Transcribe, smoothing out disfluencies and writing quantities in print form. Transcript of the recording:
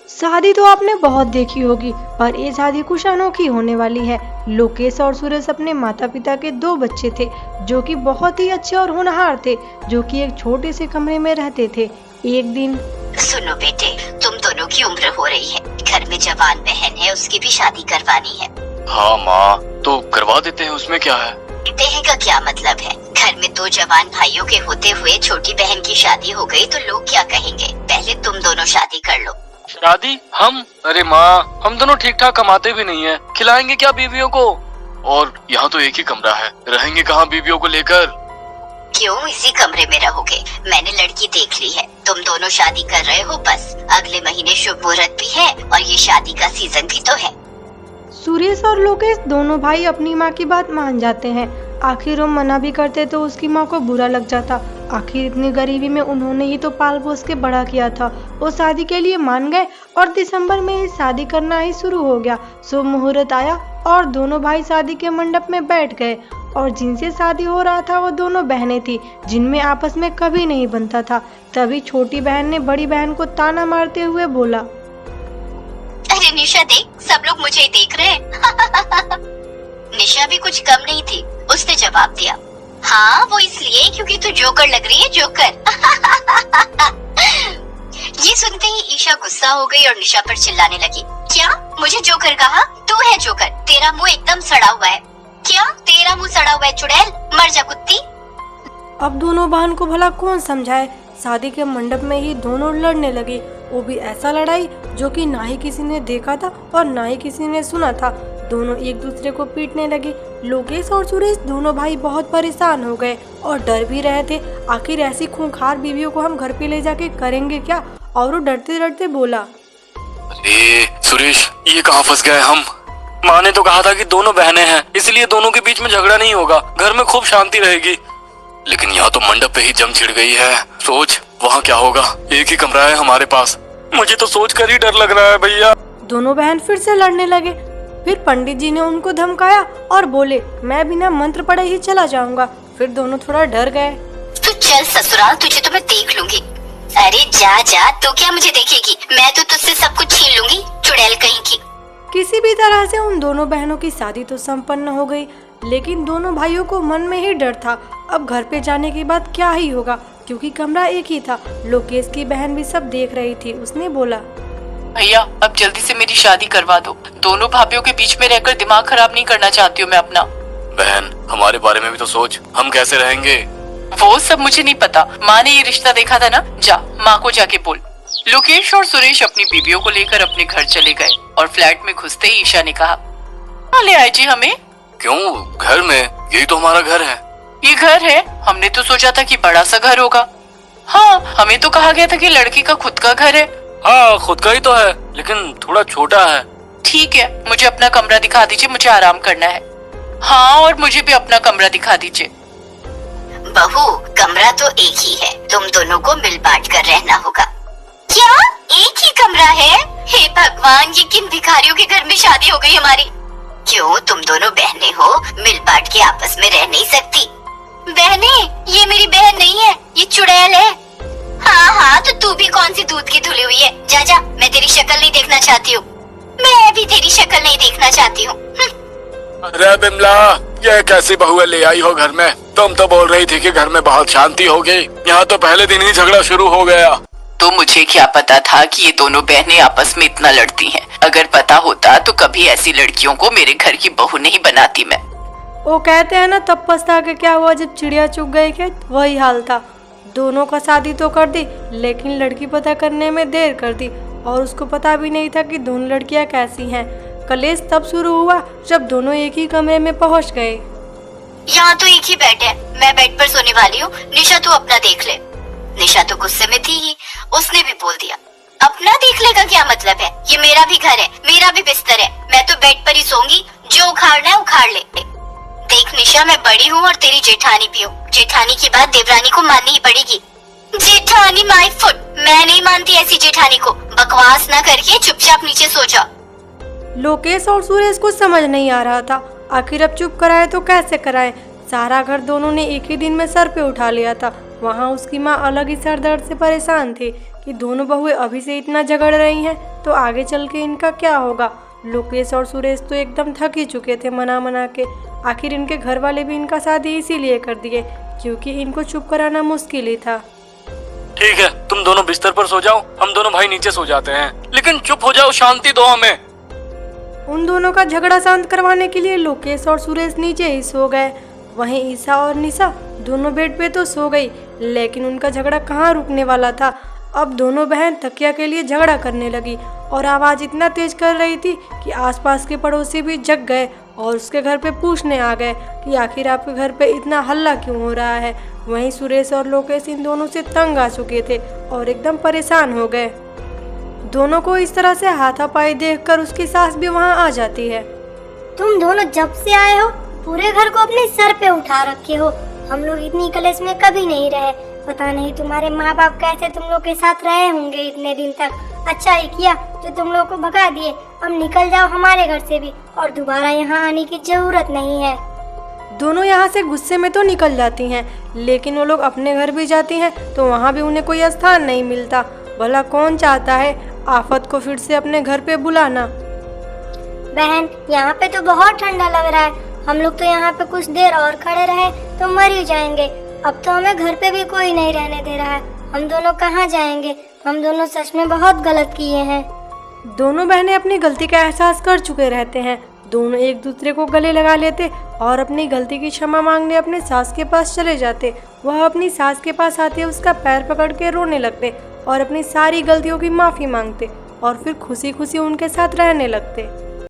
शादी तो आपने बहुत देखी होगी, पर ये शादी कुछ अनोखी होने वाली है। लोकेश और सुरेश अपने माता पिता के दो बच्चे थे, जो कि बहुत ही अच्छे और होनहार थे, जो कि एक छोटे से कमरे में रहते थे। एक दिन, सुनो बेटे, तुम दोनों की उम्र हो रही है, घर में जवान बहन है, उसकी भी शादी करवानी है। हाँ माँ, तो करवा देते हैं, उसमें क्या है। देह का क्या मतलब है, घर में दो जवान भाइयों के होते हुए छोटी बहन की शादी हो गई तो लोग क्या कहेंगे। पहले तुम दोनों शादी कर लो। शादी? हम? अरे माँ, हम दोनों ठीक ठाक कमाते भी नहीं है, खिलाएंगे क्या बीवियों को। और यहाँ तो एक ही कमरा है, रहेंगे कहाँ बीवियों को लेकर। क्यों, इसी कमरे में रहोगे। मैंने लड़की देख ली है, तुम दोनों शादी कर रहे हो बस। अगले महीने शुभ मुहूर्त भी है और ये शादी का सीजन भी तो है। सुरेश और लोकेश दोनों भाई अपनी माँ की बात मान जाते हैं। आखिर वो मना भी करते तो उसकी माँ को बुरा लग जाता। आखिर इतनी गरीबी में उन्होंने ही तो पाल पोस के बड़ा किया था। वो शादी के लिए मान गए और दिसंबर में ही शादी करना ही शुरू हो गया। शुभ मुहूर्त आया और दोनों भाई शादी के मंडप में बैठ गए। और जिनसे शादी हो रहा था वो दोनों बहनें थी, जिनमें आपस में कभी नहीं बनता था। तभी छोटी बहन ने बड़ी बहन को ताना मारते हुए बोला, अरे निशा देख, सब लोग मुझे ही देख रहे हैं। निशा भी कुछ कम नहीं थी, उसने जवाब दिया, हाँ वो इसलिए क्योंकि तू जोकर लग रही है, जोकर। ये सुनते ही ईशा गुस्सा हो गई और निशा पर चिल्लाने लगी, क्या मुझे जोकर कहा? तू है जोकर, तेरा मुंह एकदम सड़ा हुआ है। क्या तेरा मुंह सड़ा हुआ है चुड़ैल, मर जा कुत्ती। अब दोनों बहन को भला कौन समझाए। शादी के मंडप में ही दोनों लड़ने लगे। वो भी ऐसा लड़ाई जो कि ना ही किसी ने देखा था और ना ही किसी ने सुना था। दोनों एक दूसरे को पीटने लगे। लोकेश और सुरेश दोनों भाई बहुत परेशान हो गए और डर भी रहे थे। आखिर ऐसी खूंखार बीवियों को हम घर पे ले जाके करेंगे क्या। और वो डरते डरते बोला, अरे सुरेश, ये कहाँ फंस गए हम। माँ ने तो कहा था कि दोनों बहनें हैं, इसलिए दोनों के बीच में झगड़ा नहीं होगा, घर में खूब शांति रहेगी। लेकिन यहाँ तो मंडप पे ही जंग छिड़ गई है। सोच वहाँ क्या होगा, एक ही कमरा है हमारे पास। मुझे तो सोच कर ही डर लग रहा है भैया। दोनों बहन फिर से लड़ने लगे। फिर पंडित जी ने उनको धमकाया और बोले, मैं बिना मंत्र पढ़े ही चला जाऊंगा। फिर दोनों थोड़ा डर गए। तू चल ससुराल, तुझे तो मैं देख लूंगी। अरे जा जा, तो क्या मुझे देखेगी, मैं तो तुझसे सब कुछ छीन लूंगी, चुड़ैल कहीं की। किसी भी तरह से उन दोनों बहनों की शादी तो संपन्न हो गई, लेकिन दोनों भाइयों को मन में ही डर था। अब घर पे जाने के बाद क्या ही होगा, क्योंकि कमरा एक ही था। लोकेश की बहन भी सब देख रही थी। उसने बोला, भैया अब जल्दी से मेरी शादी करवा दो। दोनों भाभीियों के बीच में रहकर दिमाग खराब नहीं करना चाहती हूँ मैं अपना। बहन, हमारे बारे में भी तो सोच, हम कैसे रहेंगे। वो सब मुझे नहीं पता, माँ ने ये रिश्ता देखा था ना। जा माँ को जाके बोल। लोकेश और सुरेश अपनी बीवियों को लेकर अपने घर चले गए और फ्लैट में घुसते ही ईशा ने कहा, कहाँ ले आए जी हमें? क्यों, घर में, यही तो हमारा घर है। ये घर है? हमने तो सोचा था कि बड़ा सा घर होगा। हाँ, हमें तो कहा गया था कि लड़की का खुद का घर है। हाँ, खुद का ही तो है, लेकिन थोड़ा छोटा है। ठीक है, मुझे अपना कमरा दिखा दीजिए, मुझे आराम करना है। हाँ, और मुझे भी अपना कमरा दिखा दीजिए। बहू, कमरा तो एक ही है, तुम दोनों को मिल बांट कर रहना होगा। क्या एक ही कमरा है? हे भगवान, ये किन भिखारियों के घर में शादी हो गई हमारी। क्यों, तुम दोनों बहनें हो, मिल बांट के आपस में रह नहीं सकती? बहनें, ये मेरी बहन नहीं है, ये चुड़ैल है। हाँ हाँ, तो तू भी कौन सी दूध की धुली हुई है। जा जा, मैं तेरी शक्ल नहीं देखना चाहती हूँ। मैं भी तेरी शक्ल नहीं देखना चाहती हूँ। अरे बिमला, ये कैसी बहू ले आई हो घर में। तुम तो बोल रही थी कि घर में बहुत शांति होगी, यहाँ तो पहले दिन ही झगड़ा शुरू हो गया। तो मुझे क्या पता था कि ये दोनों बहनें आपस में इतना लड़ती हैं। अगर पता होता तो कभी ऐसी लड़कियों को मेरे घर की बहू नहीं बनाती मैं। वो कहते हैं ना, तब पछता के क्या हुआ जब चिड़िया चुग गई खेत, वही हाल था। दोनों का शादी तो कर दी, लेकिन लड़की पता करने में देर कर दी और उसको पता भी नहीं था कि दोनों लड़कियां कैसी हैं। कलेश तब शुरू हुआ जब दोनों एक ही कमरे में पहुंच गए। यहाँ तो एक ही बेड है, मैं बेड पर सोने वाली हूँ, निशा तू अपना देख ले। निशा तो गुस्से में थी ही, उसने भी बोल दिया, अपना देख ले का क्या मतलब है, ये मेरा भी घर है, मेरा भी बिस्तर है, मैं तो बेड पर ही सोऊंगी, जो उखाड़ना है उखाड़ ले। देख निशा, मैं बड़ी हूँ और तेरी जेठानी भी हूँ, जेठानी की बात देवरानी को माननी ही पड़ेगी। जेठानी माय फुट, मैं नहीं मानती ऐसी जेठानी को। बकवास ना करके चुपचाप नीचे सो जा। लोकेश और सुरेश को समझ नहीं आ रहा था, आखिर अब चुप कराए तो कैसे कराए। सारा घर दोनों ने एक ही दिन में सर पे उठा लिया था। वहाँ उसकी माँ अलग ही सर दर्द से परेशान थी कि दोनों बहुएं अभी से इतना झगड़ रही हैं। तो आगे चल के इनका क्या होगा। लोकेश और सुरेश तो एकदम थक ही चुके थे मना मना के। आखिर इनके घर वाले भी इनका शादी इसीलिए कर दिए क्योंकि इनको चुप कराना मुश्किल ही था। ठीक है, तुम दोनों बिस्तर पर सो जाओ, हम दोनों भाई नीचे सो जाते हैं। लेकिन चुप हो जाओ, शांति दो हमें। उन दोनों का झगड़ा शांत करवाने के लिए लोकेश और सुरेश नीचे ही सो गए। वहीं ईशा और निशा दोनों बेड पे तो सो गई, लेकिन उनका झगड़ा कहाँ रुकने वाला था। अब दोनों बहन तकिया के लिए झगड़ा करने लगी और आवाज़ इतना तेज कर रही थी कि आसपास के पड़ोसी भी जग गए और उसके घर पे पूछने आ गए कि आखिर आपके घर पे इतना हल्ला क्यों हो रहा है। वहीं सुरेश और लोकेश इन दोनों से तंग आ चुके थे और एकदम परेशान हो गए। दोनों को इस तरह से हाथापाई देखकर उसकी सास भी वहाँ आ जाती है। तुम दोनों जब से आए हो पूरे घर को अपने सर पे उठा रखे हो। हम लोग इतनी कलेश में कभी नहीं रहे। पता नहीं तुम्हारे माँ बाप कैसे तुम लोग के साथ रहे होंगे इतने दिन तक। अच्छा ही किया जो तुम लोग को भगा दिए। अब निकल जाओ हमारे घर से भी और दोबारा यहाँ आने की जरूरत नहीं है। दोनों यहाँ से गुस्से में तो निकल जाती हैं, लेकिन वो लोग अपने घर भी जाती हैं तो वहाँ भी उन्हें कोई स्थान नहीं मिलता। भला कौन चाहता है आफत को फिर से अपने घर पे बुलाना। बहन यहाँ पे तो बहुत ठंडा लग रहा है। हम लोग तो यहाँ पे कुछ देर और खड़े रहे तो मर ही जाएंगे। अब तो हमें घर पे भी कोई नहीं रहने दे रहा है। हम दोनों कहाँ जाएंगे। हम दोनों सच में बहुत गलत किए हैं। दोनों बहनें अपनी गलती का एहसास कर चुके रहते हैं। दोनों एक दूसरे को गले लगा लेते और अपनी गलती की क्षमा मांगने अपने सास के पास चले जाते। वह अपनी सास के पास आते उसका पैर पकड़ के रोने लगते और अपनी सारी गलतियों की माफ़ी मांगते और फिर खुशी खुशी उनके साथ रहने लगते।